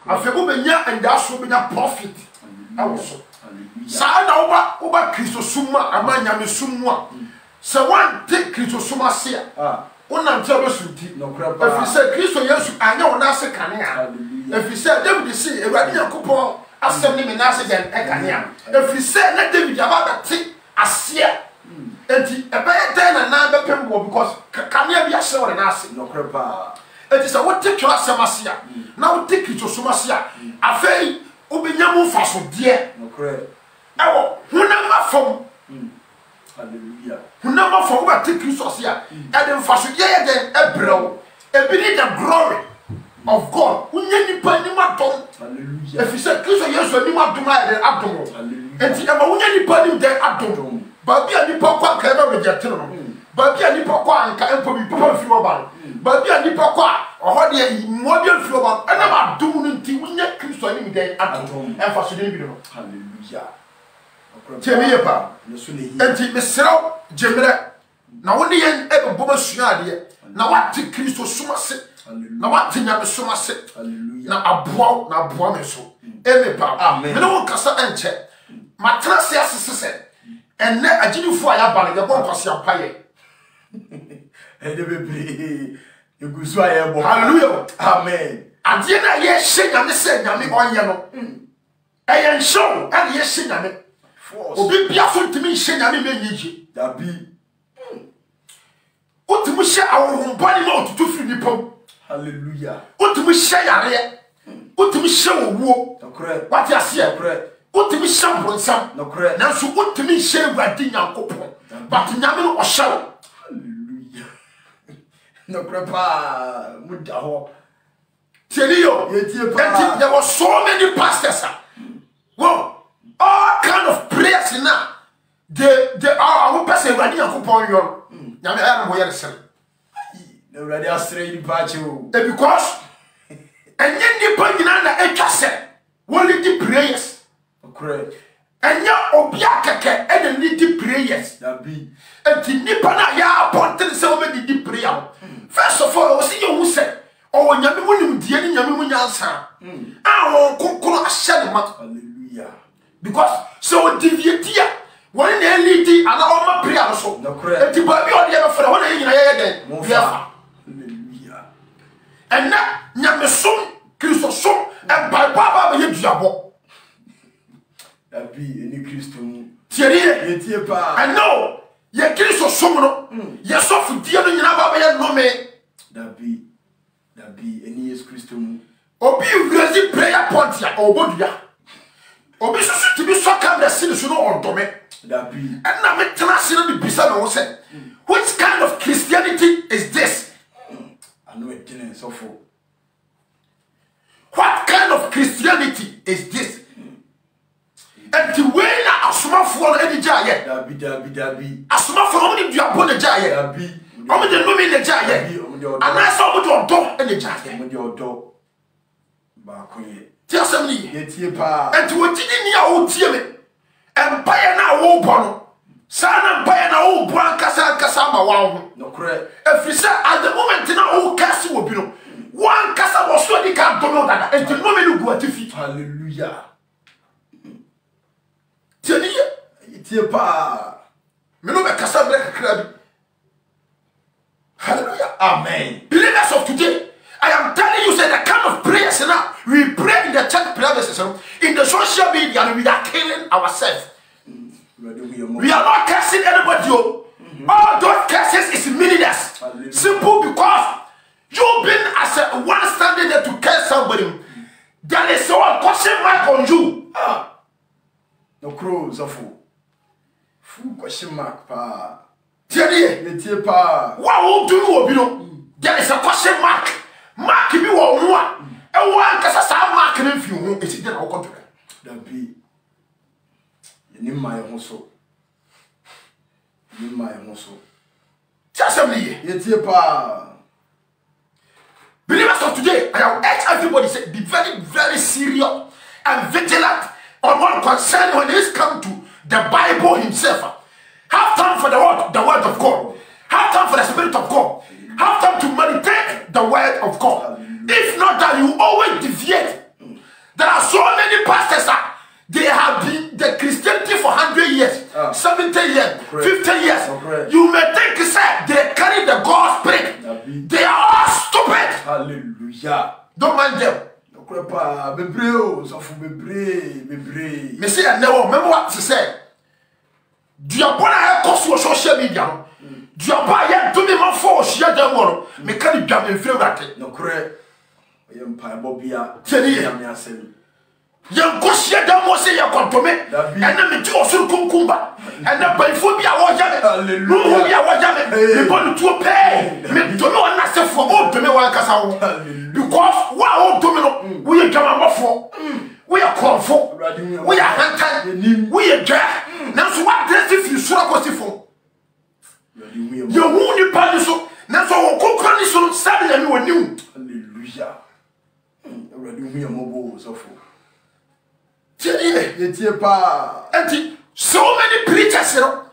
afego benya enda so benya profit awo so sa na oba Kristo summa amanya me sumwa se one take Kristo summa se wona ntia be sunti efi se Kristo Yesu anya wona se kanea efi se David se Ewurade Yakobon asem ni me na se den kanea efi se na David aba ti asia enti ebeye den na be pembo because kanea bi ase wona na ase enti se what take your asem asia na what take Kristo summa asia afei obenyamu faso de ewo hunama fom hallelujah hunama fom ba take Kristo asia e dem faso ye den ebrew e be need the glory of God unya nipa ni madom hallelujah if you say Kristo Yesu ni madom aye den adom enti e ma unya nipa ni den adom ba bia nipa kwa ka be reject no ba bia nipa kwa anka empo bi papa fi oba ba bia nipa kwa oho de mo bia fi oba e na madom no nti unya Kristo ni den adom e faso de bi no hallelujah Temiye pa enti mesrew jemre na woni yen e bo masua ade na wate Kristo suma se na wate nya be suma se na aboa me so eme pa me no kasa enche matra se asese enne agidifo aya ba ne bo kwase apaye ede bebre egusu aya bo hallelujah amen ade na ye hye nyame se nyame onye no eyen show ade ye hye nyame obi bia so ntimi hye nyame menyije dabi otimi hye awohombani ma otutu firi nipom hallelujah otimi hye yare otimi hye owuo nokre wati ase nokre otimi hye bronsam nokre nanso otimi hye Ewurade Nyankopon but nyame no ohye hallelujah nokre pa mudaho teliyo yetie pa there was so many pastors well all kind of prayers now they are one person Ewurade Nyankopon yo nyame aya no hoye resem Ewurade asre ni paache o because enye nipa nyina na etwase woli di prayers okre enye obi akeke ene ni di prayers dabi enti nipa na ya appointed se o be di prayer first of all o si you hu se o nyame munim die ni nyame munyansa a konkoro ahye ne ma hallelujah because so deviate when they lead the other prayer so enti ba bi o de be fere wona nyina ye den biafa hallelujah and na nyame som Kristo som e ba ye duabo dabi eni Kristo mu tiere ye tie pa I know ye Kristo som no ye so fudie no nyina ba ye no me dabi eni Yesu Kristo mu obi raise prayer point ya obodua obi susu tibi soka the sin so no ondome dabi and na me tena sin bi bisa me wo say which kind of Christianity is this I know it didn't so for what kind of Christianity is this and the way na asomafo no edi jaye dabi asomafo no di duabo na jaye dabi o me de no me na jaye ana so mo de odo na jaye mo de odo ba koye ti asem ni yetie pa enti wotidi ni a wotie me empire na wo bo no sana empire na wo bo ankasa ma wa ho nokre efisa at the moment na wo kasi wo bi no one kasa wo so di ka do no dada enti no me lu gu atifi hallelujah tieni yetie pa me no be kasa break krabi hallelujah amen believers of today I am telling you, say the kind of prayers now we pray in the church premises, in the social media, and we are killing ourselves. We are not cursing anybody. All those curses is meaningless. Simple because you've been as a one standing there to curse somebody. There is a question mark on you. No crows of full question mark. Pa. What will do? There is a question mark. Mark me wo ho a e wo ankasa sa mark na fi ho e si de na wo kontra da bi ni mai ho so chasem ye tie pa believers of today I have urged everybody say be very very serious and vigilant on what concern when it comes to the Bible himself. Have time for the word of God. Have time for the Spirit of God. Have time to meditate the word of God. If not that, you always deviate 20 years, 50 years, you may think they carry the God spirit. They are all stupid. Hallelujah. Don't mind them. Me say I never remember what she said. Do you want to have social media? Do you want to do me more for share them more? Me can't be damn in favor. No correct. I am Pibobia. Tell you. Young Gosia don't want to say you're going to me. And then me too also kumba. And then by phobia was jamming. Hallelujah was jamming. You want to pay. Me to know and say for all to me one casa. Because what all to me we are coming for. We are comfort. We are hunting. We are jack. Now so what dress if you saw a for? Your wounded paniso. Now so cook so suddenly you were new. Hallelujah. Already we are mobile so for. And so many preachers, you know.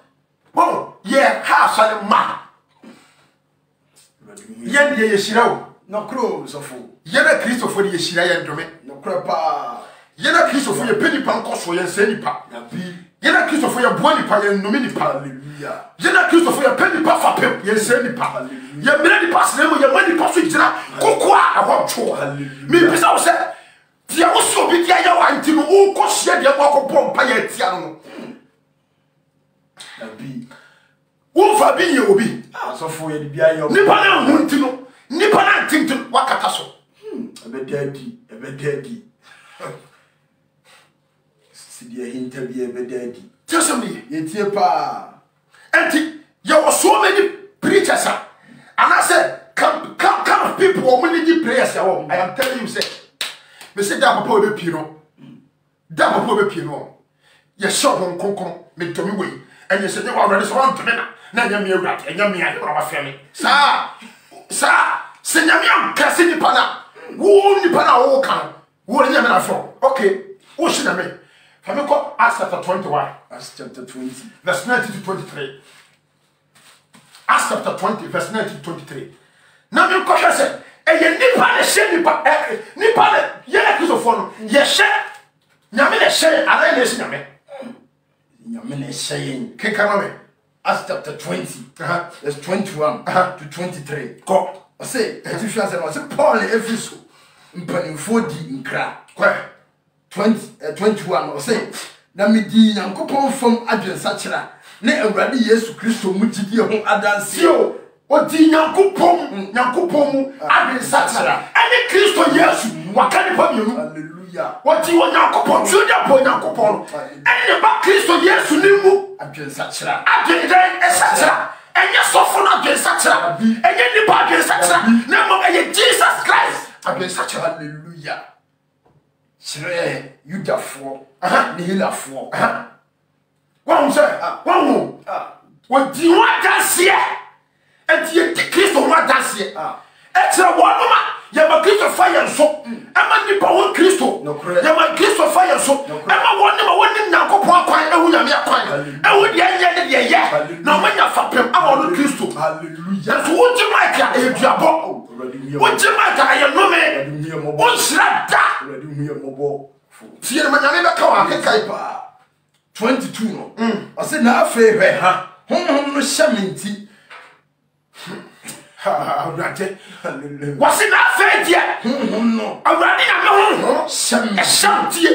Oh, yeah, half a man. Yen ye shiro. No crows of fool. Yena Christopher ye shira and no crapa. Yena Christopher ye penny panko so yen seni pa. Yena Christopher ye boni pa yen nomini pa. Hallelujah. Yena Christopher ye penny pa fa pep yen seni pa. Ye many pass nemo ye money pass with jina. Kokwa about cho. Me pisa say. Tia also be dia ya wanti no o ko hia dia ko pompa ya tia no. Abi. Wo fa bi ye obi. So for ye bia yo. Nipa na hunti no. Nipa na tinti wakata so. Ebe daddy. Si dia hinta bi ebe daddy. Tell somebody. Ye tie pa. Enti there were so many preachers and I said come people or many prayers I am telling you say me say da papa we be pino. Da papa we be pino. Ye show hon konkon me to me we. And you say you already so on to me na. Na nya me awrat, nya me ayi ora fa me. Sa se nya me am kase ni pana. Wo ni pana wo kan. Wo nya me na fo. Okay. Wo shi na me. Fa me ko Acts chapter 21. Acts chapter 20 verse 19 to 23. Acts chapter 20 verse 19 to 23. Na me ko hwese eye nipa ne hye nipa ne ye na Christopher no ye hye nyame ne hye ara ne hye nyame ne hye kekama me Acts chapter 20 verse 21 to 23. Go I say eti hwa say no say Paul Efeso mpanimfo di nkra 21 I say na me di Nyankopɔn fam adwensa kyera ne Awurade Yesu Kristo mu gidi ho adanse o odi Nyankopɔn mu adwensa kyera ene Kristo Yesu wakani pa mienu. Hallelujah. Odi Nyankopɔn tudia po Nyankopɔn ene ba Kristo Yesu ni mu adwensa kyera adwensa kyera enye sofo na adwensa kyera enye nipa adwensa kyera na mo enye Jesus Christ adwensa kyera. Hallelujah. Kyerɛ Yudafo ne Helafo wan say wan odi wadanse enti ye Kristo wadanse ekyerɛ wɔn ma ye ma Kristo fa yɛn so ema nipa won Kristo ye ma Kristo fa yɛn so ema wɔn ma wɔn Nyankopɔn kwan ehu nyame akwan ehu de yɛ ne de yɛ na wɔn nya fapem ama wɔn Kristo. Hallelujah. So what you might get a duabo. What you might get a nome. One slap that. See, I'm never come a 22 no. I said, now, fair, ha. Home, no shaminty. Was it not fair yet? No. I'm running a shanty.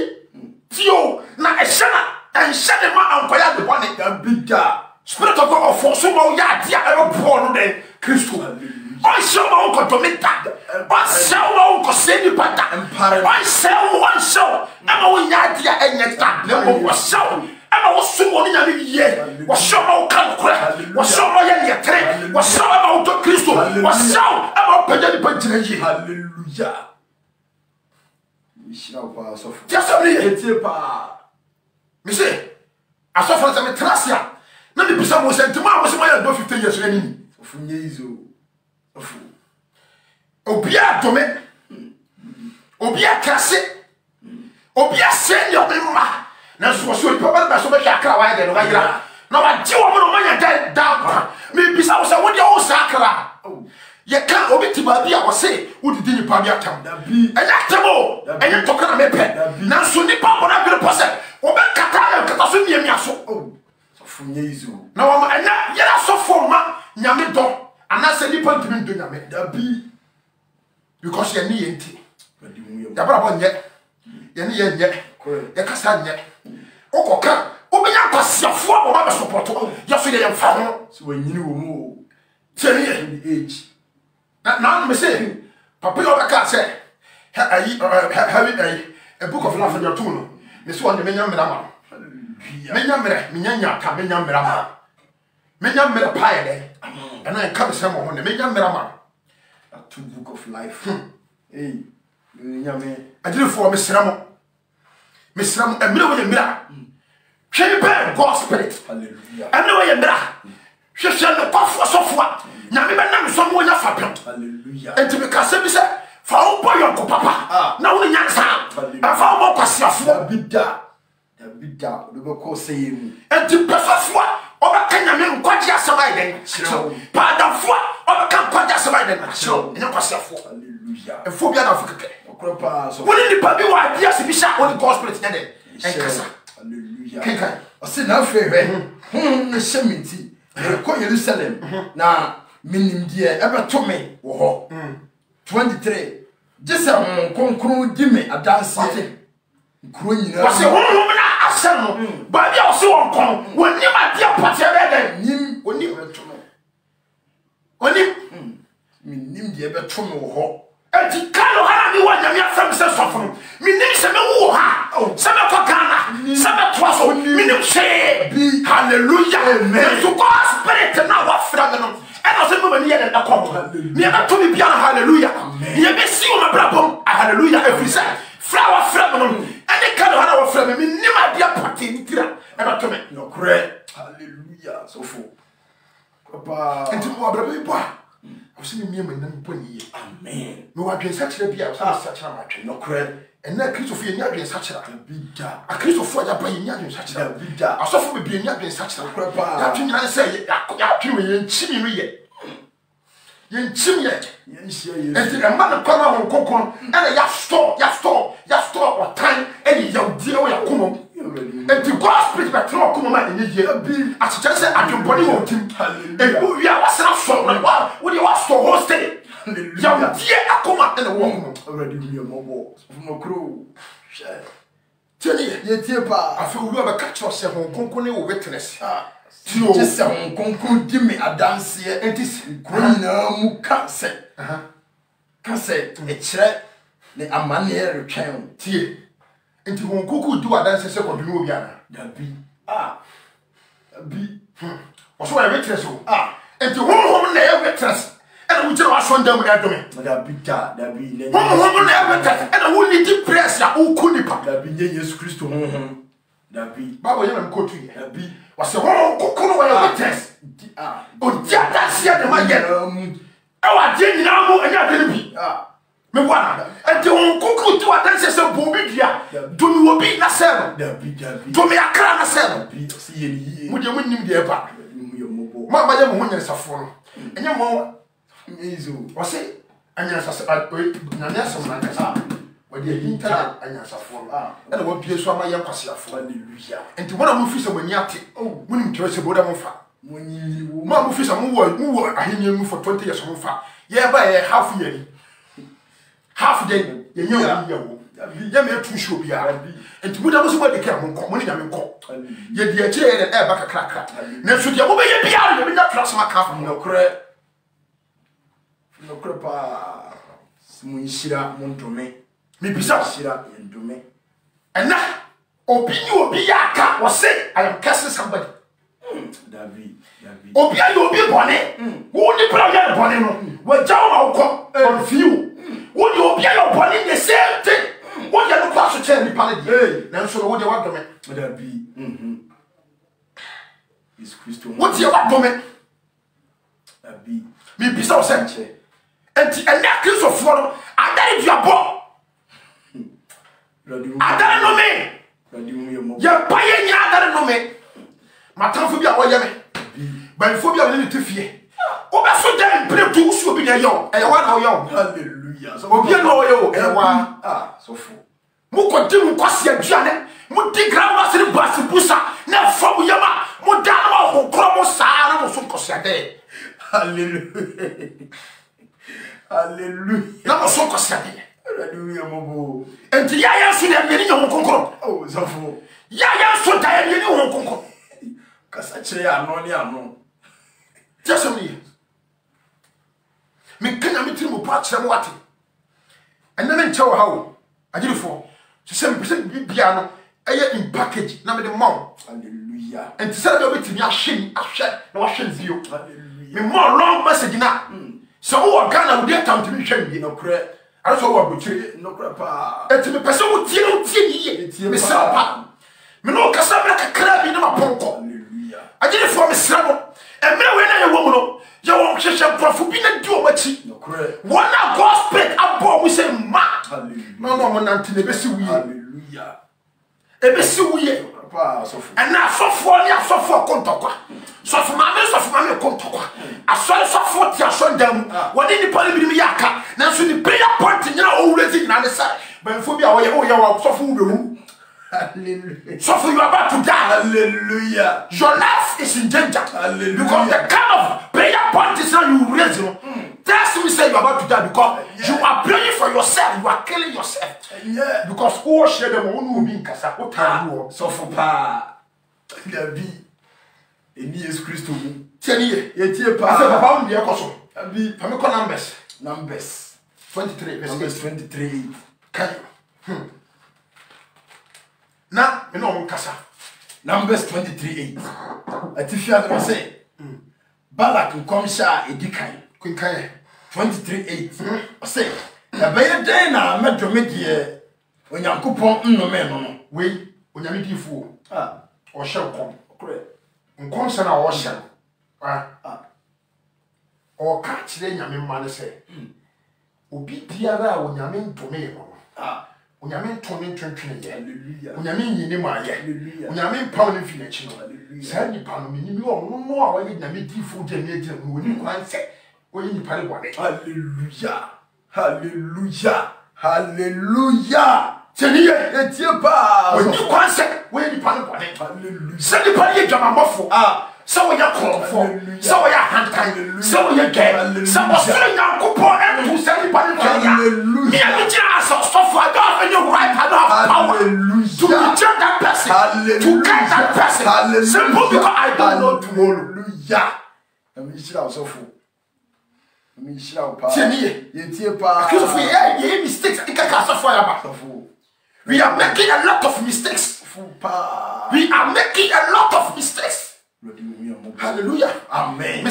Tio, not a shanna, and shut him out and the one that big guy. Spirit of God for so long, yeah, born then Christo. I shall not to meet that. I shall not say the pata and parent. I sell one show. I'm only idea and yet that never was show. I was so on in year. Was show about Calcra. Was show about Yanni. Was show about Christo. Was show about Pajani Panji. Hallelujah. We shall pass off. Just a minute. Me say, I saw for some tracia. Na me bisa mo sent ma mo se ma do 15 years ani ofunye izo ofu obia to me obia kase obia senior me ma na so so papa ba so be hwa kra wa de no ba yira na wa ji wo mo no ma nya down me bisa wo se wo de wo sa kra ye kan obi ti ba bia wo se wo di ni pa bia tam enya temo enya to kana me pe na so ni pa mo na bi po se wo be kata so ni emi aso na wa ena yera so forma nyame do anase nipa ntimi ndo nyame da bi because ye ni enti ya bra bo nye ye ni ye nye ye kasa nye okoka obenya kwasiafo o ba support ya so ye mfa ho so wanyini wo mu tell the age na me say papa yo ka say having a book of life in your tune this one the menya mera menya mera menya ka menya mera menya mera pie dey and I come some ho menya mera ma a two book of life hey nyame adire for me sramo emre wo ye mera hwe be God spirit hallelujah emre wo ye mera hwe no kwafo sofo nyame be nam so mo nya fapem hallelujah enti me ka se bi se fa wo boy ko papa na wo nya sa fa wo kwasiafo bida do be ko say mu enti pesofo obaka nyame nkwaji asama iden padafo obaka nkwaji asama iden enya kwasiafo hallelujah efo bia na afukeke okropa so woni ni pa bi wa dia se bi sha woni gospel nya den enkasa hallelujah kenkan ose na fehwe na sheminti ko Jerusalem na minim die ebeto me wo ho 23 jese konkron di me adanse nkro nyina wase honhom na asem no ba bia wo se won kon woni ma dia pate be den nim woni beto me woni minim die beto me wo ho enti kalo hana mi wa nyame asem se sofo no minim se me wo ha se me ko Ghana se me to so minim se hallelujah amen so God spirit na wa fra me no and I said, "Mama, you are the couple. You are to be piano, hallelujah. You are see my brother, hallelujah. Every say, flower from and the kind of our friend, me never be a party in Tira, and to me, no great, hallelujah. So full, Papa, and to more brother, I've seen me and Pony, amen. No, I've been such a be such a match, no great, and that Christopher, you have been such a big a Christopher, you are playing such a big I saw for being such a Papa. I say, I chimney. Yen chimye yen share enti e ma ne kwana hon kokon e na ya store what time e ye die o ya komo enti God spirit be tro komo ma enye ye bi a che se adweboni wo tim e wo wi a wasra so wa wo de wa store hostel ya die akoma e na wo komo already we mo bo from kro share tell ye tie pa afi wo ba ka cho se hon kokon ne wo witness tio jese hon konkon di me adanse enti kro nyina mu ka se e kire ne amane retwen tie enti hon kokon di wadanse se kodunu obi ana da bi wo so ya witness o enti hon na ya witness and we just want to do it. Da bi ne. Hon na witness and we need press ya o kunipa. Da bi nye Yesu Kristo da bi Bible ya na ko tu ye. Da bi was say hon kokoro wa witness. O dia da sia de ma ye. E wa die nyina mo anya de bi. Me wana. E de hon kokoro tu adanse se bo bi dia. Do mi wo bi na se no. Da bi. Do mi akra na se no. Bi si ye ni. Mo de mo nim de ba. Mo Ma ya mo nya safo no. Enya mo Ezo. Wase anya sase na na asem na kasa. Wadi hinta anya safo no. Na wo pie so ama ye kwasiafo. Hallelujah. Enti wona mo fi se mo ate. Munim tire se boda mo fa. Mo nyinyi wo. Ma mo fi se mo wo ahenya mu for 20 years mo fa. Ye ba ye half year ni. Half day ye nya wo. Ye me tu show bia. Enti boda mo so mo de ka mo nko mo ni nya me nko. Ye di akire ye e ba kakra. Na so de mo be ye bia ye nya trust ma ka no kre. No krepa simu ishira mondome mi bisa ishira yendome ena obi aka wo say I am cursing somebody David obi bone wo ni pra ya bone no wo jaw ma wo on few wo ni obi bone the same thing wo ya no kwaso che ni pa de na nso wo de wa dome David is Christo wo ti wa dome David mi bisa wo say enti ena Christopher no adare duabo adare no me ya paye nya adare no me matanfo bi a wo ye me banfo bi a ne tefie o be so dem pretu usu obi na yo e wa na wo yo hallelujah so obi na wo yo e wa so fu mu ko di mu kwase aduane mu di grandma se basi busa na fam yama mu da na wo kromo sa na mo so kosiade. Hallelujah. Hallelujah. Na mo so kosiade. Hallelujah mobo. Enti ya so de meni nyo konkro. Oh zafo. Ya so da meni ho konkro. Kasa kire ya no ni ano. Just me. Me kanya me tiri mo pa kire mo wate. Enne me nche wo ha wo. Agirifo. So say me pese bibia no eye in package na me de mom. Hallelujah. Enti say da betimi ahwe na wa hwe nzio. Hallelujah. Me more long message na. So wo Ghana wo dey tam to me hwe bi No kre. ara so wo abotire. No kre pa. Enti me pese wo tie ni me sa pa. Me no kasa bra kakra bi na maponko. Hallelujah. Agirifo me sra no. Emre we na ye wo mu no. Ye wo hwehwe profo bi na di o machi. No kre. One gospel abo we say ma. Hallelujah. No mo nante na besi wiye. Hallelujah. Ebesi wiye. Pa sofu. And now sofo ni asofo kontokwa. Sofo mame kontokwa. Asole sofo ti asondam. Wodi ni pali bi mi yaka. Na so ni prayer point nyina o wurezi na ne say. Banfo bi a wo ye wa sofo wubewu. Hallelujah. Sofo you are about to die. Hallelujah. Your life is in danger. Hallelujah. Because the kind of prayer point is now you raise you. That's me say you are about to die because you are praying for yourself. You are killing yourself. Yeah. Because who share them who be in kasa. What time you Sofu pa. Dabi. Eni Yesu Kristo mu. Tieni Ye tie pa. I say papa on the ekoso. Dabi. Fami call numbers. Numbers 23 verse Numbers 23. Can na me no kasa. Numbers 23:8. Atifia dem say. Balak nkomsha edikan. Kunkan 23:8. Say, "Ya beye den na medome de Onyankopon nnome no no." we onyame difu o hye kom. Kore. Nkom se na o hye. O ka kire nyame ma ne se. Obi biara a onyame ntome no. Onyame ntome twentwene ye. Hallelujah. Onyame nyini ma ye. Hallelujah. Onyame mpaw ne fi na chi no. Hallelujah. Sa nipa no minimi o no a wa ye nyame difu de ne agina no woni kwan se. Oyi nipa le bone. Hallelujah. Hallelujah. Hallelujah. Teniye Etie pa. oni kwan se oyi nipa le bone. Hallelujah. Se nipa ye dwamamofo. Se wo ya krofo. Se wo ya handkan. Se wo ye ge. Se wo se Nyankopon entu se nipa le twanya. Hallelujah. Me agina so for I don't have any right, I don't have power to reject that person, to get that person. Hallelujah. Simple because I don't know tomorrow. Hallelujah. Amishira osofu. Amishira opa. Tieniye. Yetie pa. Because we have mistakes. We are making a lot of mistakes. We are making a lot of mistakes. Hallelujah. Amen.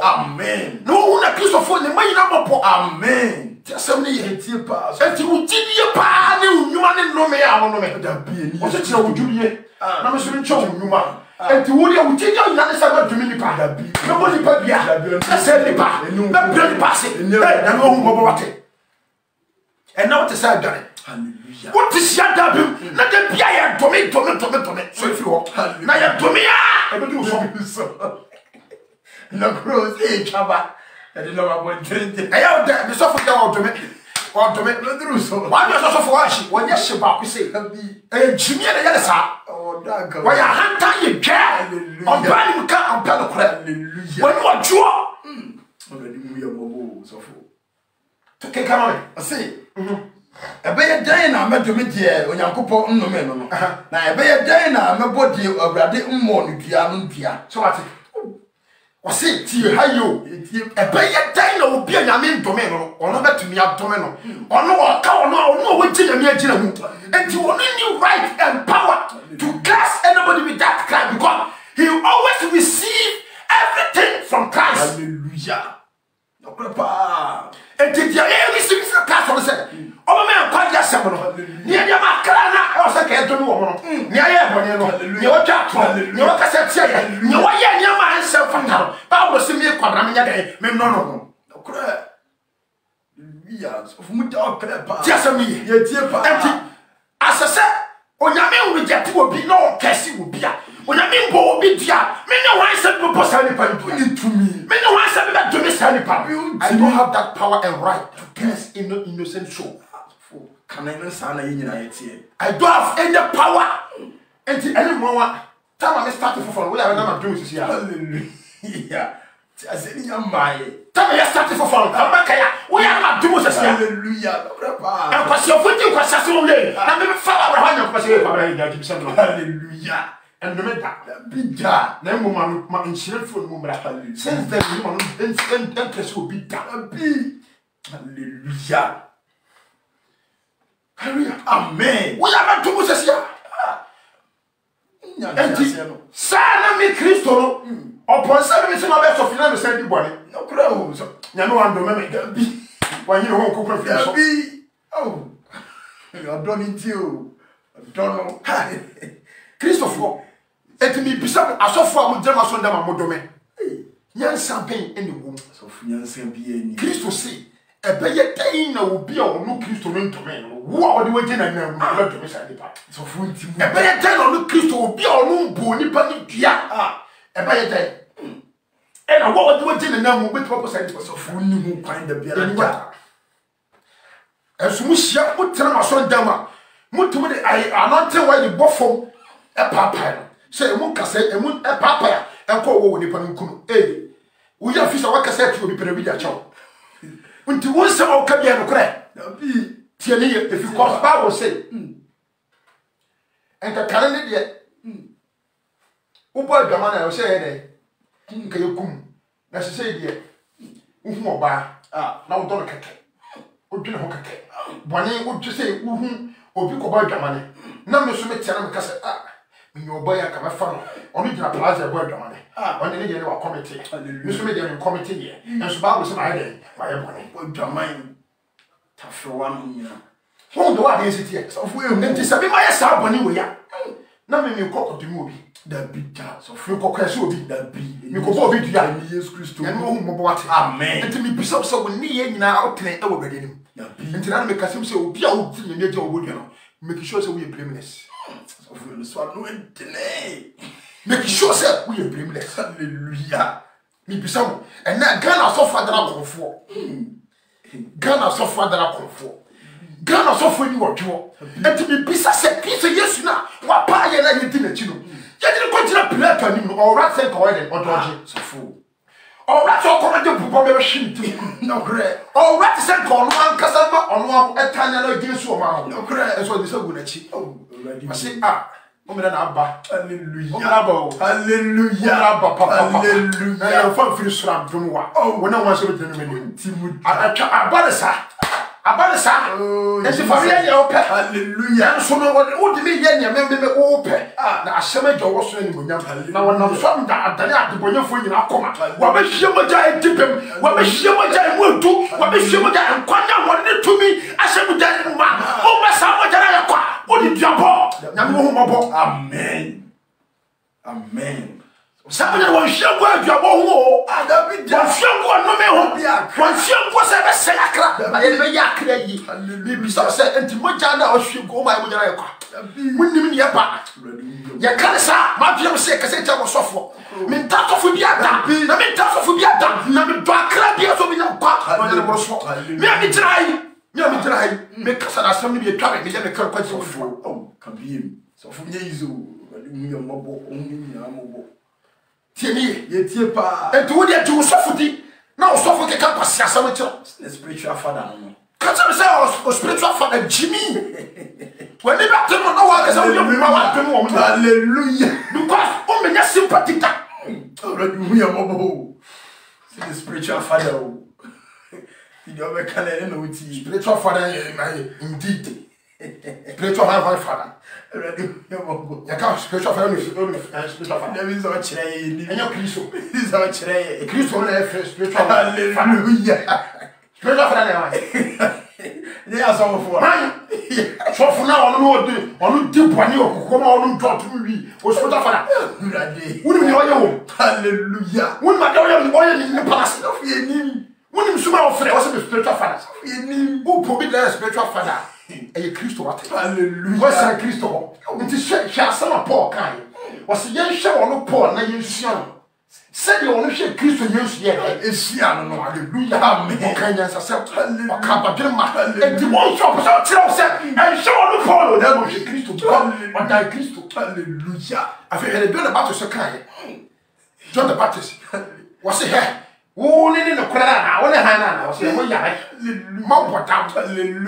Amen. No one accused of the money number. Amen. Somebody yetie pa. And you would give you pa ne human no me a no me. Da bi eni. O se tira wudumie. Na me so ncho nwuma. And you would you take your nana say dumi nipa. Da bi. Me bo nipa bia. Na say nipa. Na bia nipa se. Na no hu bobo wate. And now what is that done? Hallelujah. What is your dab? Na de bia ya dumi. So if you walk. Na ya dumi a. E be do so. Na cross chaba. I didn't know about drinking. I have the sofa down to me. Or to make no do so. Why does also for she? When you ship up, we say, Jimmy and the other side. Oh, that girl. Why a hand you care? On brand you can't on pedal crap. When you are draw. Already we are mobile, so full. To come on. I say, a better day now, met to meet you when you couple no men. Now, a better day now, my body of Brady morning, piano. So I think. Was it tea? How you? A better day no be a yamin domino, or not to me up domino. Or no, cow, no, what did you and you only knew right and power to cast anybody with that crime because he always receive everything from Christ. Hallelujah. No, Papa. And did you ever see the class on the set? Oh, man, quite just several. Near your macana, I was a cat to know. Near your chat, your cassette, you are your man self from now. Power see me a quadramina day, no. Crap. Yes, of Muta crap. Just a me, empty. As I said, on your man with that will be no Cassie will be. When I mean, Bo be dear, many one said, Papa Sandy Pan to me. Many one said that to me, Sandy Pan. I don't have that power and right to curse in no innocent soul. Can I not sound in United? I don't have any power. And anyone, Time I start for we are not doing this here. Hallelujah. I said, my time I start for fun. We are not doing this here. Hallelujah. And because you're putting for Saturday, I'm going to follow Hallelujah. And remember that big jar, no woman, my insurance for woman. Since then, woman, interest will be done. Hallelujah. Hallelujah. Amen. We are not doing this here. Sana mi Kristo upon 7 my best of finance send body no crowd so nya no ando me bi when you home cook for bi oh you don't need to don't know Christopher etimi bisa asofo am jama so ndama modome nyansa pen ene wo asofo nyansa bi ani Kristo se ebeye tan na obi a ono Kristo no ntome no wo a ode waje na nam na do me sa nipa asofo ntimu ebeye tan na ono Kristo obi a ono mbo nipa ni dua ebeye tan e na wo ode waje na nam obi to sa nipa asofo ni mu kwan da bia na esumu hia mutra maso ndama mutumu de anote wa de bofom e papa se mu kasa e mu e papa ya enko wo nipa nkunu wo ya fisa wa kasa ti obi pere bi da chawo unti won se o ka bia no kre tie ne if you cause Bible say enka kare ne de wo bo adwama na o se ye de nka yekum na se se de uhu oba na wo don keke o dwene ho keke bone wo twese uhu obi ko ba adwama ne na me so me tia na me kasa me oba ya ka me fa no onu gina plaza bo adwama ne on ne de wa committee me so me de me committee ye enso Bible say na ye de ba ye bone adwama tafro wan nyina won do wa de sitie so fu e nti sabi ma ye sa bone we ya na me kokko de mu obi da bidda so fu kokko so obi da bi me kokko obi dua ni Jesus Christ en mo hu mo bo wate amen nti me bisa so we ni ye nyina outene e wo bade nim da bi nti na me kasem se obi a wo ti ne je wo dua no make sure say we blameless so fu no so no entene make sure say we blameless hallelujah me bisa mo en na Ghana so fa dara konfo Ghana so fa dara konfo Ghana so fa ni wodwo enti me bisa say Kristo Yesu na wa pa ye na ye di na chi no ye di ko tira Pilato anim no or rat say ko ye o doje so fu or rat so ko de bubo me hwim ti no kre or rat say ko no ankasa ma ono etanya na Jesu o ma no kre eso di say gu na chi oh already I say o me na aba hallelujah o me na aba hallelujah hallelujah na ya fa firi sura dum wa wona wa so de no me ti mu atwa abaresa esi familia ye ope hallelujah so no wo de me ye ne me ope na ahyema dwo wo so ni monyam na wonam so da adane adebonyefo nyina akoma wa be hie moja edipem wa be hie moja emudu wa be hie moja enkwanya wonne tumi ahyem da ma o ba sa moja na yakwa o di diabo na me ho mobo amen amen Sabe won hwego aduabo ho David won hwego no me ho bia won hwego se be se akra ba ye be yakra yi bi so se enti moja na o hwego ma moja na yakwa munnim ne yaba ya kansa ma bia se kase ta mo sofo me nta sofo bia da na me nta sofo bia da na me do akra bia so bi na kwa ma ne mo so me mi trai me kasa na sam ne bi twa me je me kra kwa sofo oh kabiem sofo nye izo mu yo mobo onyi na mobo tieni ye tie pa enti wo de tu sofo di na o sofo ke ka kwasi asam kiro the spiritual father no kasa me say o spiritual father Jimmy when they back to no wa kasa wo mu wa to mo hallelujah because o me nya sympathy ta already mu yo mobo see the spiritual father o the other kind no wuti spiritual father indeed spiritual father already mu yo mobo ya ka spiritual father spiritual father there is a chire ni enyo Kristo is a chire Kristo na spiritual hallelujah spiritual father na they are some for man so for now onu di boni okokoma onu do to wi o spiritual father already wonu ni oye wo hallelujah wonu ma do oye ni pass of ye ni wonu suma o frere o se spiritual father ye ni o po bi da spiritual father e Kristo wate hallelujah was a Kristo nti hwe asama Paul kan was ye hwe onu Paul na ye nsua said you want to share Kristo Yesu ye esia no hallelujah amen o kan yansa se o ka badwema e di won shop so tire o se e hwe onu Paul o na mo hwe Kristo o da Kristo hallelujah afi hele do na ba to so kan John the Baptist was he wo ne no kora na wo ne han na wo se mo ya mo botam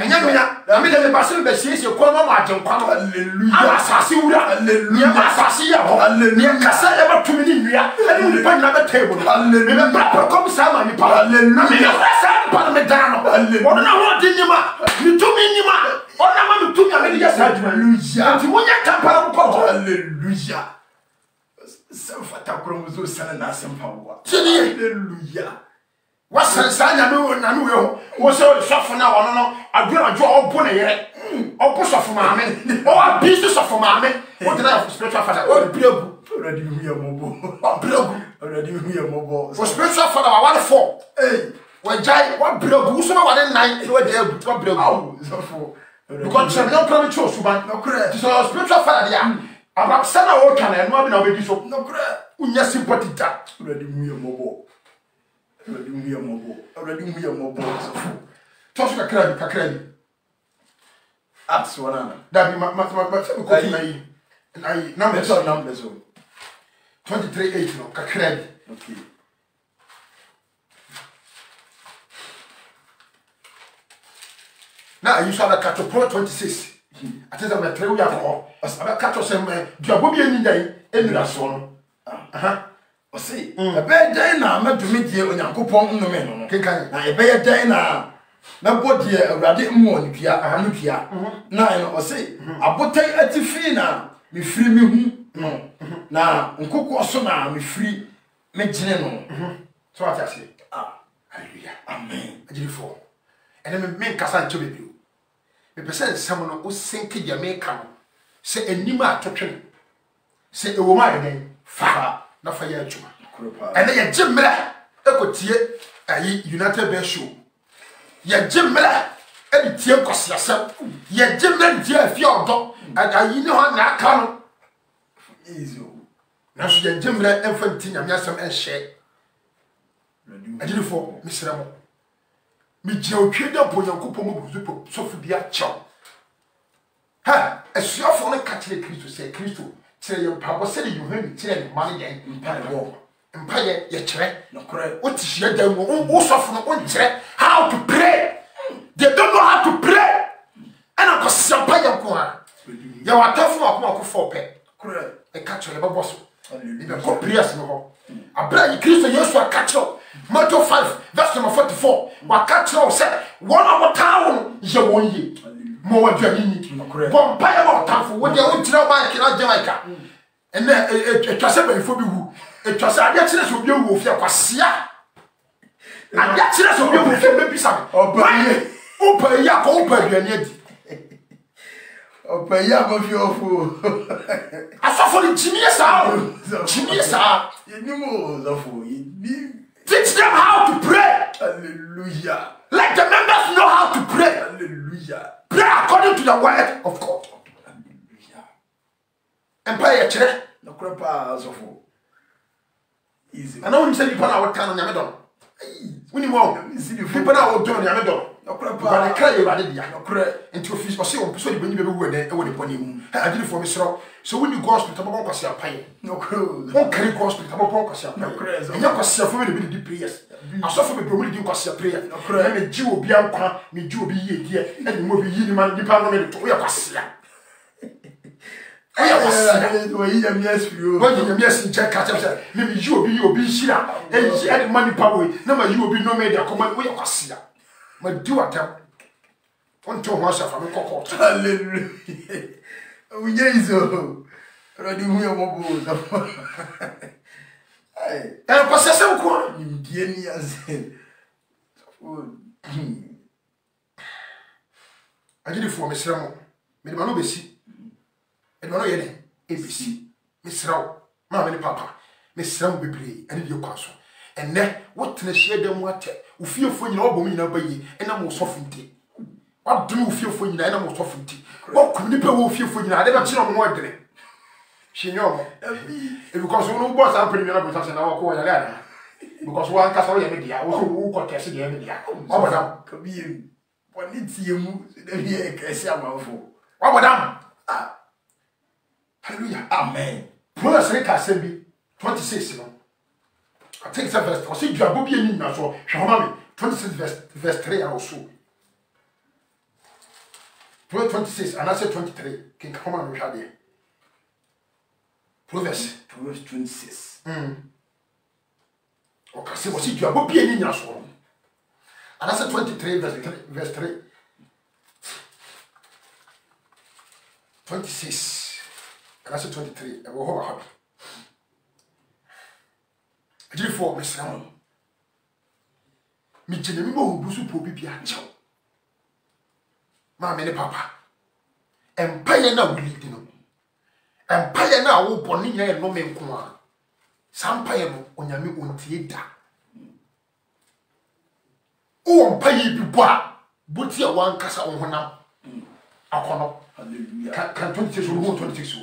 enya no ya na me de ba se be siesie ko ma ma agyen kwa hallelujah asase wura hallelujah asase ya ho hallelujah kasa e ba tumi ni nwia e ni pa na be table hallelujah ba ko sa ma ni pa hallelujah me na sa pa me da no hallelujah ona ho di nyima mi tumi nyima ona ma mi tumi me ya sa hallelujah nti wo nya kampara ko hallelujah Safata kromozo sana na sempawa. Hallelujah. Wasansanya na no yo. Wo se o sofo na wono no adura jo obo na yere. Obo sofo maame. O abisi sofo maame. What did I have spiritual father? O bregu. Already hu ya mobo. O bregu. Already hu ya mobo. For spiritual father wa 1-4. Hey. We jai wa bregu. So ma 1-9. We dey wa bregu. Aw, sofo. Because champion problem cho suban. No correct. So spiritual father dia. About sana o kana no abi na obedi so. No correct. Unya sympathy ta. Already hu ya mobo. Already hu ya mobo. Already hu ya mobo. Sofo. Tosu kakra bi. Acts 1. That ma se ko na yi. Na yi numbers 23:8 no kakra bi. Okay. Now you saw the catch Pro 26. I think I'm 3 years ago. I catch some Jabobi and Day and last one. O say, a bad day now, met to meet you on Yankopon no men. Na a bad day now. Na body a radi mo pia ahanukia. Na o say, abotai atifi na me free me hu no. Na nkoko so na me free me gine no. So what I say? Hallelujah. Amen. Ajifo. And then me kasa ncho bebi. Me pese nsam no o senke dia me ka no. Se enima atotwe. Se ewo ma eden fa na fa ya atuma. And then ye jimra ekotie ayi United Best Show. Ye jimra e tie kwasiasem. Ye jimra die afie odo. Ayi ne ho na aka no. Easy. Na so ye jimra emfa nti nyame asem en hye. Ajifo misra mo. Mi je otwede bo Yankopon mo buzupo sofu bia chaw. Ha, esuafo ne ka kire Kristo se Kristo kire ye mpabo se de Yohane kire ne mane den mpaye ye kire no correct. What is ye dem wo sofu no on kire how to pray. They don't know how to pray. And I cause mpaye ko ha. Ye watafo akoma ko fo pe. Correct. E ka kire be boso. Hallelujah. Ko prayers no ho. Abra ye Kristo Yesu akachiro. Matthew 5 verse number 44. Wakachiro say one of town ye won ye. Mo wa dwani ni. Bon pa ye wa tanfo wo de wo tira ba kira Jamaica. And then twase ba ifo bi hu. Twase ade kire so bi hu ofia kwasia. Ade kire so bi hu ofia be bisa. Opa ya ko opa dwani adi. Opa ya mo fi ofu. Asafo ni chimie sa. Chimie sa. Yenimo zafo. Teach them how to pray. Hallelujah. Let the members know how to pray. Hallelujah. Pray according to the word of God. Hallelujah. Empire chere. No crepa zafo. Easy. I know you say people are working on Yamedon. When you want, people are doing Yamedon. No crepa. But I cry you at the correct. And to office or see on person when you were there, when you put him. I did it for me, so when you go hospital, I'm going to see a pie. No crew. Don't carry hospital, I'm going to see a pie. And you're going to see a family with the prayers. I saw from a probably do see a prayer. No crew. I'm a Jew, be a me Jew be here, and you will be here, man, the parliament to wear Cassia. Yes, you will yes, Jack Catcher. Maybe you will be here, and she had money power. Never you will be no media command with Cassia. My do at them. One to myself, I'm a cockle. Hallelujah. We yes, already we are mobile. And possess some corn. You get me as I did it for Miss Ramo. Midmano Bessie. And one of ABC. Miss Rao, Mamma Papa. Miss Ram Bibli, and your castle. And then what can I share them water? Who feel for your old woman by ye, and I'm more softened. What do you feel for your animal softened? What could you feel for you? I never seen on more than it. She know because one was happening in us and our core because one castle media also got tested the media. Oh, madame, come in. What needs you? Then here, I say, I'm for. Oh, madame. Amen. Proverbs 26, no. I think it's a verse. I see you are Bobby in now, so Shamami, 26 verse 3 also. Proverbs 26, and I said 23. Can come on, we had it. Proverbs 26. Okay, so I see you are Bobby in now, so. And I said 23 verse 3. 26. And I said 23. I will hold happy. I did for Miss Ramon. Me Jenemo Busu Popi Piacho. Mamma Papa. Empire now will lead you. Empire now will Bonia and no men kuma. Sampire on Yami Untieta. Oh, Empire be bois. Butia one cassa on Hona. Akono. Hallelujah. Can 26 or 26?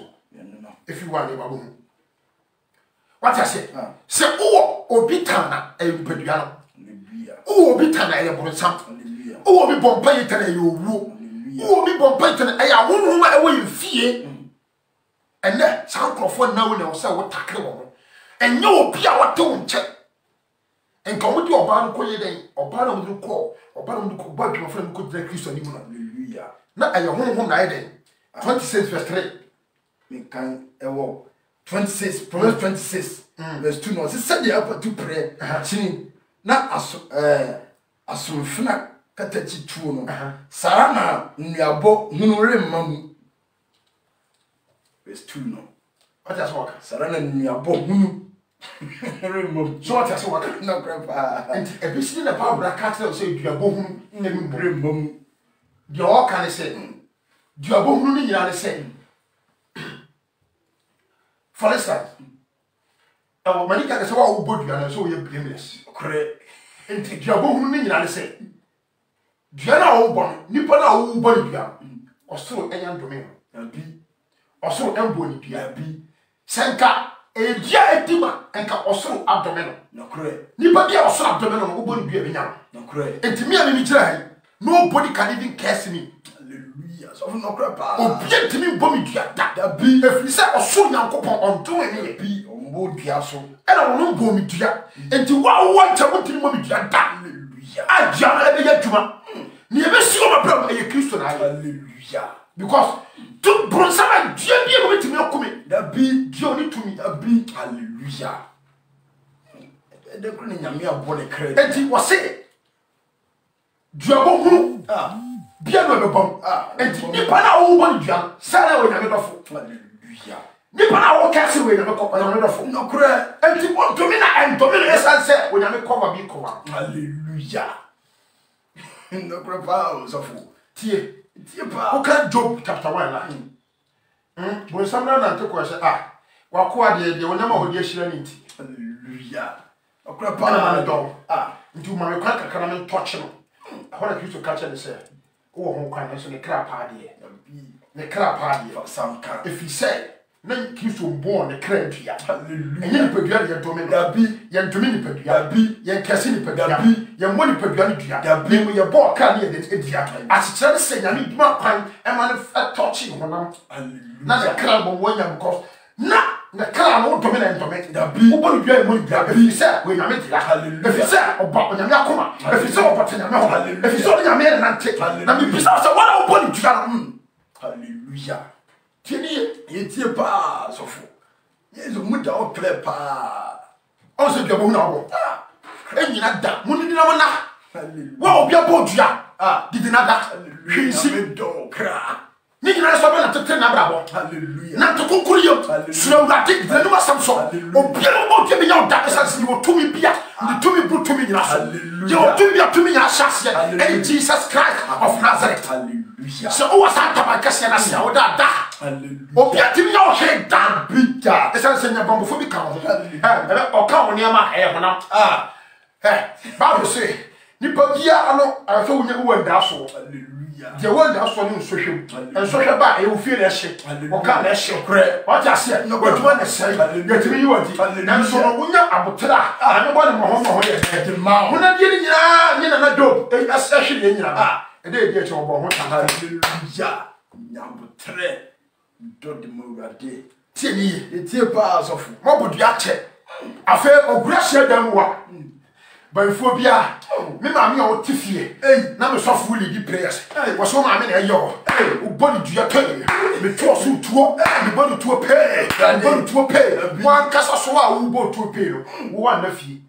If you want a baboon. What I say? Say, oh, Obitana, a Pediano. Oh, Obitana, a Bonsam. Oh, be Bompayton, a you woo. Oh, be Bompayton, a woman away in fear. And then some Crawford now knows what tackle. And no Pia what don't check. And come with your barn day, or barn will call, or barn will call your friend could drink Christian. Hallelujah. Not at your home night. 26 verse 3. Me can 26, Proverbs 26, verse 2. No, said the upper to pray. Na asumfina katachi 2 no. Sarana nyabo hunure mamu. Verse 2 no. What has work? Sarana nyabo hunu. So what has work? No grandpa. And a bit in the power cattle say you are bohum in the room. You all can say. You are bohum in the same. For instance, our money can say, "Oh, but you are so blameless." Correct. And you are bohum in the same. You are now born, Nipana, who born you are, or so a young domain, or so embony, be Sanka, a dear Dima, and also abdomen. No correct. Nipadi also abdomen, who born you are. No correct. And to me, I'm in nobody can even curse me. So no crap. Oh, get to me, bomb you that be if you say or so young couple on doing it be on board Piasso. And I will not bomb you to and to what I want to bomb you that. Hallelujah. I jam every Juma. Never see my problem a Christian. Hallelujah. Because to Bronsama, Jimmy went to me coming. That be Johnny to me, that be hallelujah. The Green Yamia body credit. And he was saying, Jabo. Bien no bom and nipa na wo bo nduan sare wo nyame dofo hallelujah nipa na wo kase we nyame ko nyame dofo no kura enti on to me na entomino esanse wo nyame cover bi ko hallelujah no kura pa so fu tie pa o kan Job chapter 1 la bo samra na nte ko se wa ko ade de wo nyama ho de ahira ni nti hallelujah o kura pa na do nti ma me kwa kakara me touch no ahora Kristo ka che ne se oh, who can also the crap idea? The crap idea of some kind. If he say, then keep so born the crap here. And you put your domain, be your dominion, be your Cassini, be your money, put be with your boy candy and idiot. As a say, I need more crime and man touching one. Not a crab of one because not the crab won't dominate the be one your money, if you say, when I meet that, if you say, about Yakuma, if you saw about if you saw your man and take, and be besides what I'll put it to hallelujah. Tinny, it's your pa, so for yes, a muda or play pa. Also, your own hour. And you're not that, Mundy Namana. Well, be a boat, ya. Did not that. She's a dog cry. Nigga, so to turn about. Hallelujah. Not to conclude. So that it never some sort. Oh, Pierre, give me your darkness you will to me, Pia. The to me put to me. You will to me, Shasha, and Jesus Christ of Nazareth. Hallelujah. So, what's that about Cassiana? Oh, that. Oh, Pia, to me, your head down, Peter. The sense in your bamboo come. Or come near my hair. Bible say, Nipodia, I told you who and that's all. The one that's for you, social, and social by you feel that shit, or can't that shit, what I said, no, but you want to say, get to me, you want it, and so when you're about to that, I don't want my home at the mouth. When I'm getting a dope, that's actually in your and they get your bone. Hallelujah. Number 3, don't move a day. tie ni ye tie pa asofo mo bodu ache afa ogura hye dan wa banfo bia me ma me o tifie na me sofo lead prayers wo so ma me na yo o body dua tani me to so tuo me body tuo pe me body tuo pe wan kasa so a wo bo tuo pe no wo wa na fie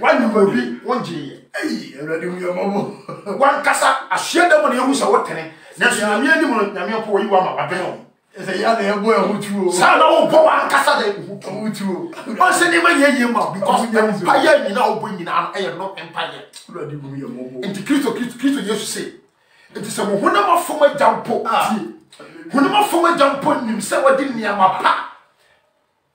wan mo bi won je Ewurade mu yamabo wan kasa ahye da mo na ehu sa wo tene na so na me ani mo na me po yi wa ma wa bene say ya na ebo ehutuo sa na wo bo wan kasa da ehutuo o se ni ma ye ma because empire ni na wo bo nyina e no empire Ewurade mu yamabo enti Kristo Yesu say enti se mo honam afoma jampo tie honam afoma jampo nim se wodi niam pa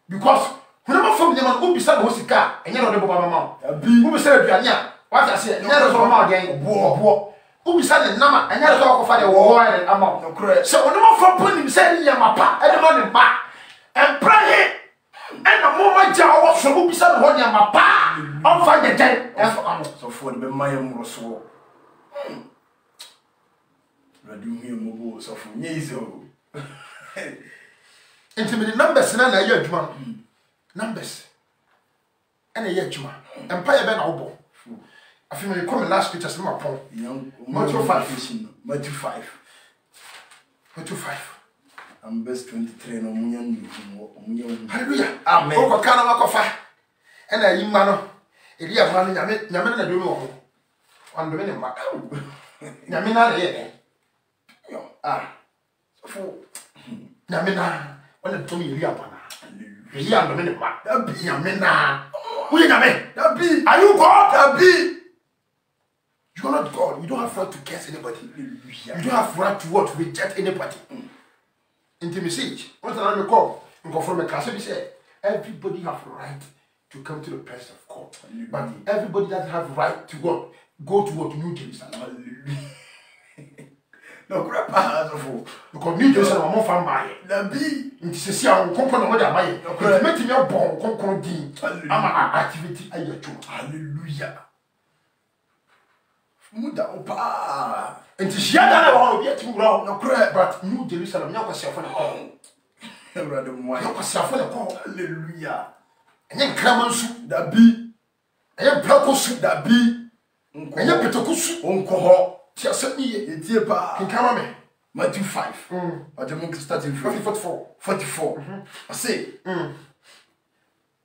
because honam afoma niam no obisa no sika enye no de bo mama ma abi obisa aduane a wa ta se enye no so mama den bo obisa ne nama enye no so akofa de wo ere ama no kro se honam afoma nim se niam pa e de ma ne ba empire ena mo ma ja wo so obisa no niam pa on fa de den e so amo so for be maye mroso Ewurade mu yamabo so for nyizo enti me numbers na na ya adwuma numbers ena ya adwuma empire be na wo bo afi me come last scriptures na pon Matthew 5 Matthew 5 and verse 23 no munyan hallelujah amen o ko kana makofa ena yi ma no eli ama no nyame na do me wo on do me ne ma nyame na ye so for nyame na wala to me eli ama na eli ama me ne ma nyame na wo ye nyame are you God you are not God. You don't have right to curse anybody. You don't have right to what? Reject anybody. Intimacy. What's the name called? From a class, we say everybody have right to come to the presence of God. But everybody that have right to God go to what? New Jerusalem. No grandpa because New Jerusalem I'm from my Nabi. Nti se sia on konko na mo da maye. Nti meti me bon konko din. Ama activity ayatu. Hallelujah. Muda opa. Nti hia da na ho obi ati wura no kra but New Jerusalem nya kwase afo na ko. Ewurade mo Nya kwase afo na ko. Hallelujah. Enye nkraman su Dabi. Enye brako su Dabi. Enye petoko su onko ho. Ti asemi Etie pa. Kinkama me. Matthew 5. Ade mo start in 44. I say.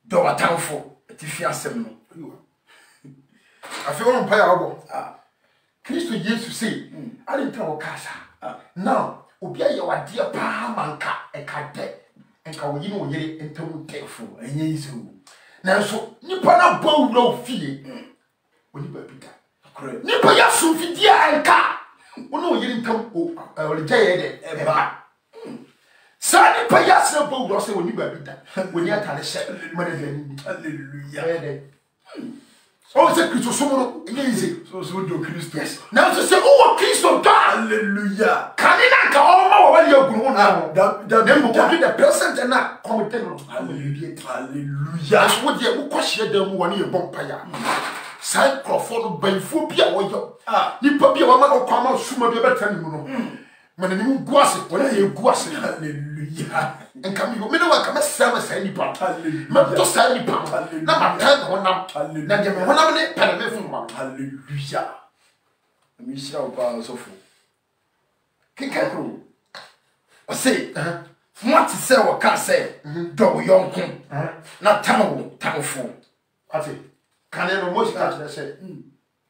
Do watanfo atifi asem no. Afi won pa ya obo. Kristo Yesu say, I didn't tell Kasa. Now, obi aye wade pa manka e ka de enka wo yini wo yere entamu tefo enye iso. Nanso nipa na bo wura ofie. Oni ba bi da. Correct. Nipa ya so fidi a enka. Wo no yere ntam o le jaye de e ba. Sa nipa ya se bo wura se oni ba bi da. Oni atare hye mana de ni. Hallelujah. Oh, c'est Christ somo no easy. So do Christ. Yes. Now to say oh Christ God. Hallelujah. Kanina ka o ma wa ya gunu na. Dem go do the present na come ten no. Hallelujah. As wo de wo kwahye dem wo ne ye bompa ya. Sai crofo banfo bi a wo yo. Nipa bi a wo ma no kwama suma bi betani mu no. Mana ni mu guase, wala ye guase. Hallelujah. En kam yo me no wa kam sama sai nipa. Me to sai nipa. Na ma tan honam. Na de me honam ne pere me fu ma. Hallelujah. Mi shira opa sofo. Kinka ko. O say, what say o ka say, do yonko. Na tamo tamfo. Ati. Kane no mo sika tire say.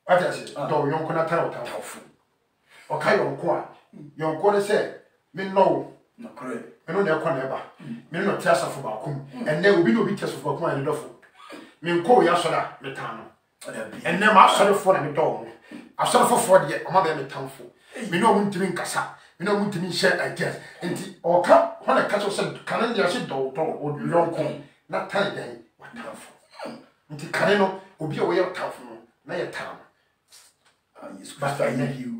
Ati ase, do yonko na tamfo. O ka yonko a. Yonko ne say, me no. Na correct. Me no na ekwa na eba. Me no tiasa fo ba kum. Enne obi no bi tiasa fo ba kum ani dofo. Me nko ya so da me tan no. Enne ma asore fo na me do. Asore fo de o ma be me tanfo. Me no mu ntimi nkasa. Me no mu ntimi share ideas. Enti o ka ho na ka so se kanen dia se do o yonko na tan den wa tanfo. Enti kane no obi a wo ye tanfo no na ye tan.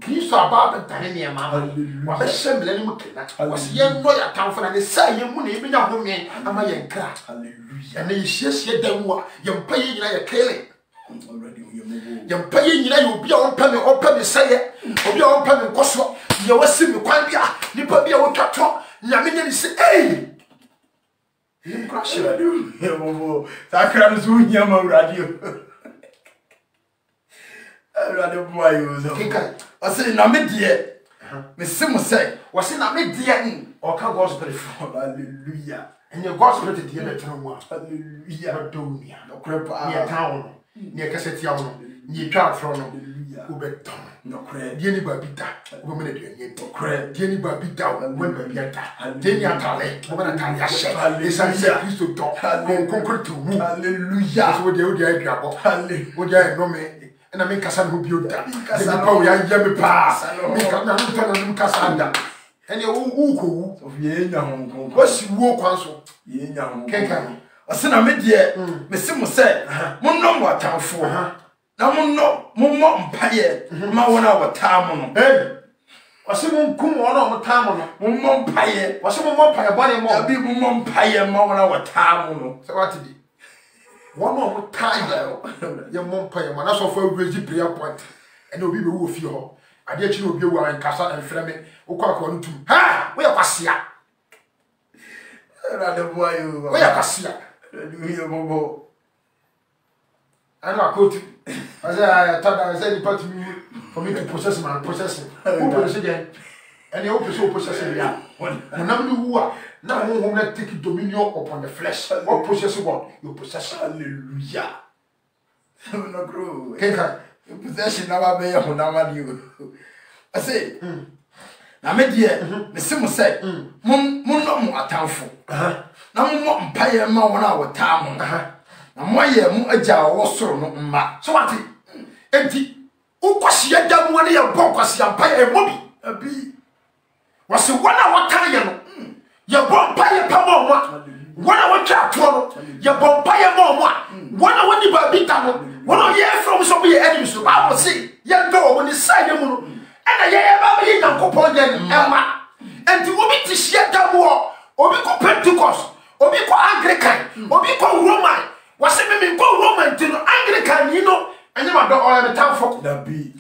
Kristo ababa dane ne ma wa be shemle ni mukena wase ye no ya tamfo na ne sa ye mu na e benya home ama ye nkra hallelujah na ye hiesie dan mu a ye mpa ye nyina ye kele already ye mebo ye mpa ye nyina ye obi a on pa me saye obi a on pa me nkoso ye wasi me kwan bia nipa bia wo twato nyame nyɛ ni sɛ ei yim crash bobo sakra no so nya ma radio radio boy yo kika ɔse na me de me sim sɛ wɔse na me de ɔka gospel for hallelujah ɛnyɛ gospel de de bɛtena mu a hallelujah donia no krepa ne town no ne kasetia no ne twa afro no wobɛtɔn no kre die ni ba bi da wo me de aduane no kre die ni ba bi da wo me ba bi da die ni atale wo me na tale ahyɛ esan sɛ Kristo dɔ konkonkro to mu hallelujah so de aduabo hallelujah wo de no me na me kasa no bi oda de pa wo ya me pa me ka na no to na kasa da ene wo ko wu so ye nya honkonko wo si wo kwan so ye nya honkonko kenka ɔse na me de me sim sɛ monnom watamfo na monno mommo mpaye ma wona watam no ɔse mo nkum wɔn a ɔmo tam no mommo mpaye ɔse mo mo mpaye bɔne mo abi mommo mpaye ma wona watam no sɛ wate di wɔn a ɔmo tam yɛ mo mpaye mo na so for awuragi prayer point ɛna obi be wo fie hɔ ade akyi na obi ewu a nkasa ɛmfrɛ me wokɔ akɔ no tum ha wo yɛ kwasia radio boy yo wo yɛ kwasia radio bobo ana akɔtu ɔsɛ tada sɛ nipa tumi for me to process my processing wo process again ɛna wo process ya monam ni wu a na honhom na take dominion upon the flesh what process what you process hallelujah no grow kenka possession na ba be honama di o ase na me de me sim say mon no mo atamfo na mo mpaye ma wona wotam na mo ye mo agya wo soro no mma so what enti ukwasiya damu wani ya bon kwasiya mpaye mobi abi wase wana watan ye no ya bon mpaye pa mo mo wana watwa ato no ya bon mpaye mo mo wana wani ba bi ta no wana ye from so be enemies so Bible say ye do woni sai ye mu no ena ye ba be Nyankopon je ema enti obi ti hia damu obi ko Pentecost obi ko Anglican obi ko Roman wase me ko Roman ti no Anglican ni no anya ma do o ya tamfo dabi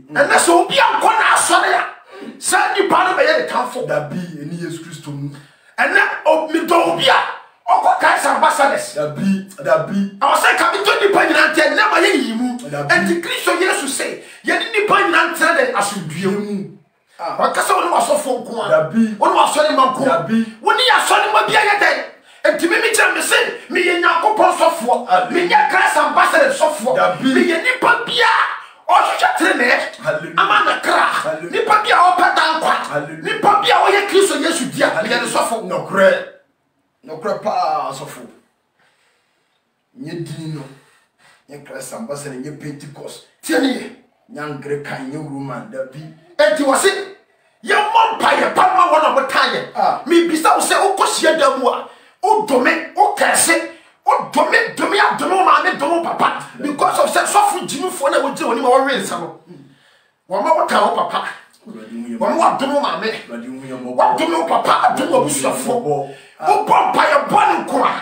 ena so obi anko na asore ya sa ni pa no be ye tamfo dabi eni Yesu Kristo mu ena mi do obi a okọ Christ ambassadors dabi awase ka bi to ni pa nyina ntia na ma ye yimu enti Kristo Yesu say ye ni pa nyina ntia de asodue mu wakasa woni wasofo nko a dabi woni wasore manko dabi woni asore ma bia ye den enti me kira me say me ye Nyankopon sofo me ye Christ ambassador sofo me ye ni pa bia o hwehwe trene ama na kra ni pa bia o pata nkwa ni pa bia o ye Kristo Yesu dia me ye sofo no kra pa sofo nye dino nye Christ ambassador nye Pentecost tieni nyangre kan nye Roman dabi enti wose ye mompa ye pa ma wona botaye me bisa wo se okosia damu a o dome o kese o dome adome ma me dome papa because of sofo jimifo na wo gire oni ma wo rensa no wo ma wo ta wo papa wo ma adome ma me wo dome papa adome obusuafo o pompa ye bone ko a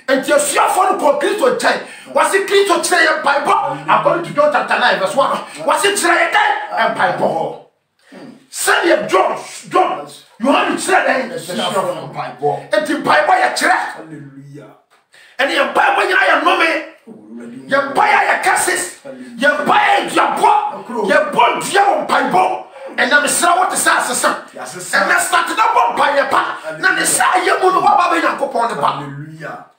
enti asuafo no ko Kristo chai wase Kristo kire ye Bible according to John chapter 9 verse 1 wase kire ye dai Bible send your John you have to say that in the Bible enti Bible ye kire hallelujah and your Bible nya ya no me your Bible ya cases your Bible ya bo your bon dia Bible and na mesra what is asesa and na start na bon Bible pa na ne sa ye mu no ba be Nyankopon ne ba hallelujah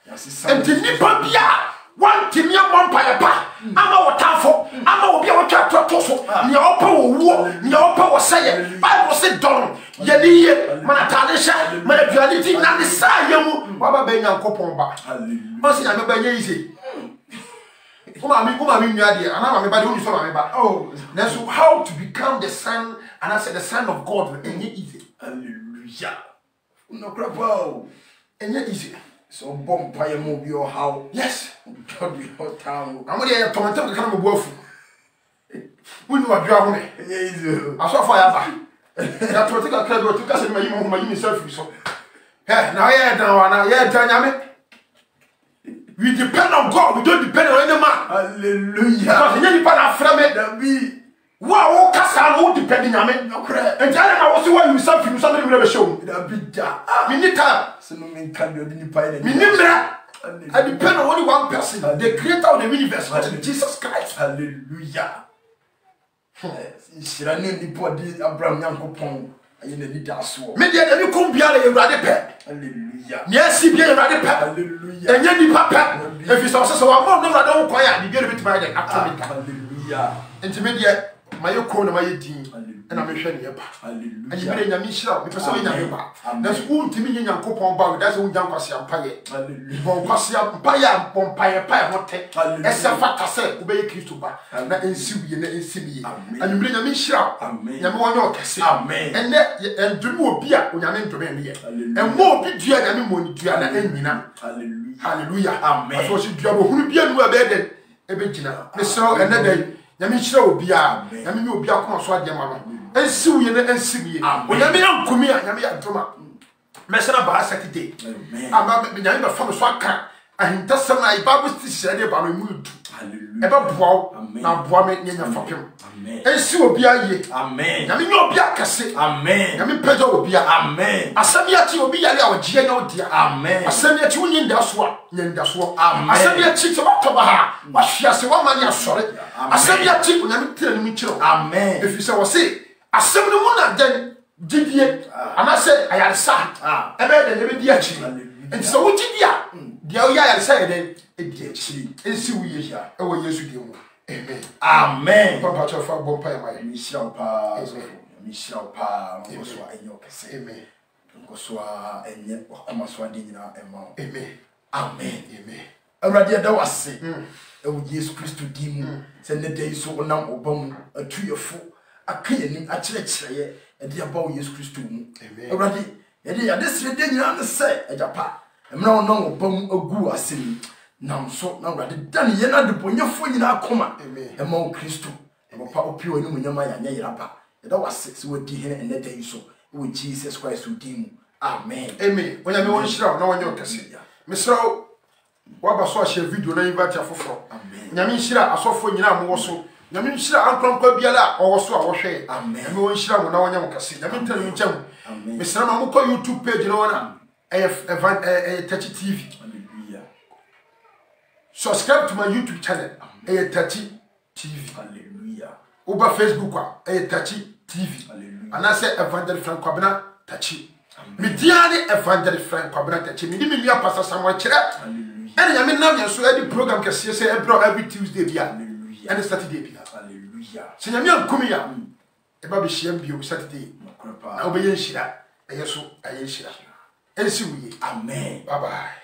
enti nipa bia one timi Empire pa ama wotafo ama obi a wotwa to so ne opa wo ne opa wo seye Bible say don ye ni ye manatane sha mana duality na ne sa ye mu ba be Nyankopon ba hallelujah o se ya me ba ye ise kuma mi nua de ana ma me ba de oni so ma me ba oh so how to become the son and I said the son of God enye easy hallelujah no crap enye easy so bomb pa ye mo bi o how yes God be o town amode ye tomato ka na mo bu afu woni wa dua ho me enye easy aso fa ya ba ya tomato ka kra do to ka se ma yimi self so he na ye dan wa na ye dan nyame we depend on God we don't depend on any man hallelujah because any man afra me dabi Wow, Cassa, who depending on me, no credit. And I was the one who something never show. Minita, Cinnamon can do the pilot. Minimra. I depend on only one person, the creator of the universe, Jesus Christ. Hallelujah. Shira ni body Abraham Yankopon. Aye na ni da so. Me dia na kum bia na Ewurade pe. Hallelujah. Ni asi bia Ewurade pe. Hallelujah. Enya ni papa. Efi so so wa mo no Ewurade ho kwan ya bia betima ya atomika. Hallelujah. Enti me dia maye ko na maye din. Na me hwe ne yeba. Hallelujah. Ayi me nyame hira, me pese we nyame ba. Na so untimi nye Nyankopon ba, da so unjan kwase ampaye. Hallelujah. Bon kwase ampaye ampaye paye hote. Ese fata se ubeye Kristo ba. Na ensi wiye na ensi biye. Ayi me nyame hira. Nyame wonye okese. Amen. Ene endunu obi a onyame ndome ne ye. Enmo obi dua nyame mo ni dua na enyina. Hallelujah. Hallelujah. Amen. So si dua bo hunu bia nu abeden ebe gina. Me so ene dey nyame hira obi a. Nyame me obi akoma so ade ma no. Ensi wiye na ensi biye. Onyame yankumi a nyame ya doma. Mesena ba Saturday. Amen. Ama me nyame ba fa so aka. Ahintasem na Bible still share ba no mu du. Hallelujah. Eba boa na boa me nyanya fapem. Amen. Ensi obi aye. Amen. Nyame nye obi akase. Amen. Nyame peja obi a. Amen. Asami ati obi yale a ogie na odia. Amen. Asami ati wonyi ndaso a nyandaso. Amen. Asami ati se watoba ha. Wahwiase wamani asore. Asami ati nyame tire ni mkiro. Amen. Efise wo se asemi no mu na den didie anase ayaresa ebe de ne be di achi enti so wo gidi a dia wo ayaresa ye den e di achi ensi wo ye ya e wo Yesu di mu amen Amen. papa cho fa bon pa ya mai Mi shall pass. Mi shall pass. Ngo so enyo kese. amen Ngo so enye wakoma so ade nyina ema. amen Amen. amen Awurade da wase. E wo Yesu Kristo di mu. Se ne dai so onam obam atuyefo akayanim akyerɛkyerɛye ɛde aba wo Yesu Kristo mu. Amen. Awurade yɛde yɛde sere de nyina ne sɛ agyapa emra onam obam agu asɛm nam so na Awurade da ne yɛ na de bonyefo nyina akoma. Amen. Ɛma wo Kristo papa opio ani munyama ya nya yiraba yɛda wase se wadi hene ene da yi so wo Jesus Christ udi mu. Amen. amen onya me won hira na wonye okese mesro waba so ahye video na invite afoforo Amen. nyame hira asofo nyina mo wo so nyame hira ankronkwa biala owo so a wo hwe Amen. nyame won hira mo na wonye okese nyame ntani nkyam Amen. mesra ma mo ko YouTube page no na Tachi TV. Hallelujah. Subscribe to my YouTube channel Tachi TV. Hallelujah. Over Facebook Tachi TV. Hallelujah. And I say Evangelist Frank Kwabena Tachi. Mediane Evangelist Frank Kwabena Tachi. Me me pastor Samuel Chere. Hallelujah. And I mean now so every program can say every Tuesday bia. Hallelujah. And Saturday bia. Hallelujah. Se nyame ankumi ya. Eba be hia bio Saturday. Makrapa. Na obeyenshira. Eyeso ayenshira. Ensi wuye. Amen. Bye bye.